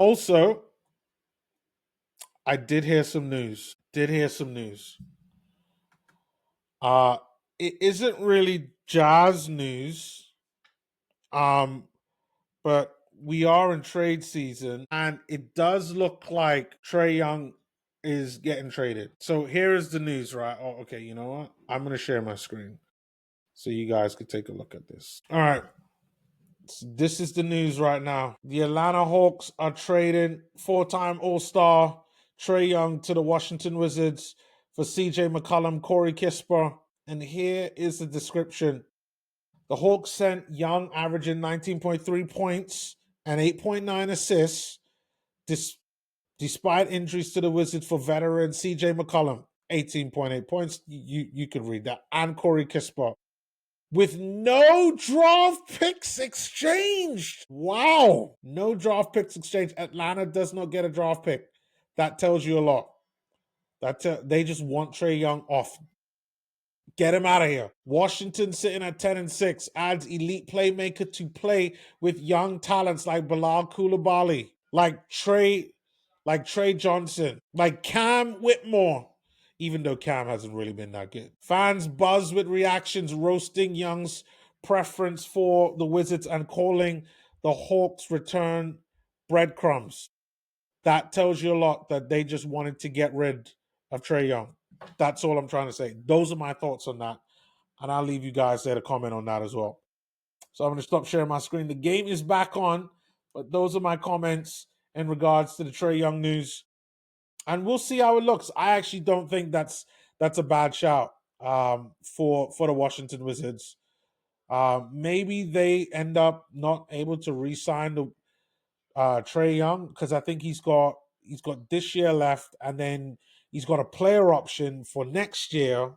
Also, I did hear some news. Uh, it isn't really Jazz news. Um, but we are in trade season, and it does look like Trae Young is getting traded. So here is the news, right? Oh, okay. You know what? I'm gonna share my screen so you guys can take a look at this. All right. So this is the news right now. The Atlanta Hawks are trading four-time All-Star Trae Young to the Washington Wizards for CJ McCollum, Corey Kispert, and here is the description. The Hawks sent Young averaging 19.3 points and 8.9 assists dis- despite injuries to the Wizards for veteran CJ McCollum, 18.8 points. You could read that. And Corey Kispert. With no draft picks exchanged. Wow. No draft picks exchanged. Atlanta does not get a draft pick. That tells you a lot. They just want Trae Young off. Get him out of here. Washington sitting at 10-6 adds elite playmaker to play with young talents like Bilal Coulibaly, like Trey Johnson, like Cam Whitmore, even though Cam hasn't really been that good. Fans buzz with reactions roasting Young's preference for the Wizards and calling the Hawks return breadcrumbs. That tells you a lot that they just wanted to get rid of Trae Young. That's all I'm trying to say. Those are my thoughts on that. And I'll leave you guys there to comment on that as well. So I'm going to stop sharing my screen. The game is back on, but those are my comments in regards to the Trae Young news. And we'll see how it looks. I actually don't think that's a bad shout for the Washington Wizards. Maybe they end up not able to re-sign the Trae Young because I think he's got this year left, and then he's got a player option for next year.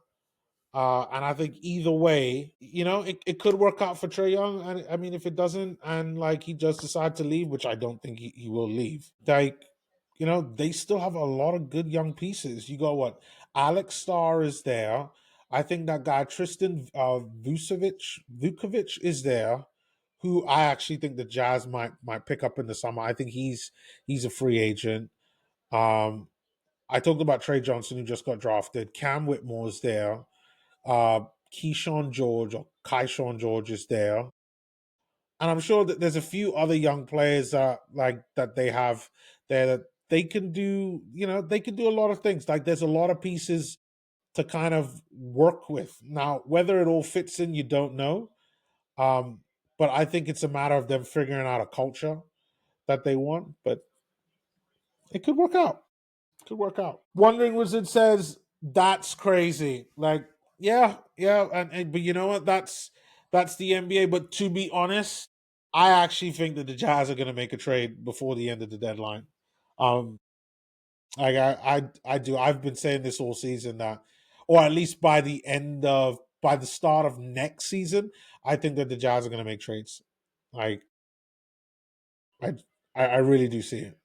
And I think either way, it could work out for Trae Young. And I mean, if it doesn't, and like he just decide to leave, which I don't think he will leave, like, they still have a lot of good young pieces. You got what? Alex Starr is there. I think that guy Tristan Vukovic is there, who I actually think the Jazz might pick up in the summer. I think he's a free agent. Um, I talked about Trey Johnson, who just got drafted. Cam Whitmore's there. Uh, Keyshawn George or Keyshawn George is there, and I'm sure that there's a few other young players that they have there that they can do. They can do a lot of things. Like there's a lot of pieces to kind of work with. Now, whether it all fits in, you don't know. Um, but I think it's a matter of them figuring out a culture that they want. But it could work out. Could work out. Wondering Wizard says that's crazy. Like, yeah, but you know what? That's the NBA. But to be honest, I actually think that the Jazz are going to make a trade before the end of the deadline. Um, like I do. I've been saying this all season that, or at least by the start of next season, I think that the Jazz are going to make trades. Like I I really do see it.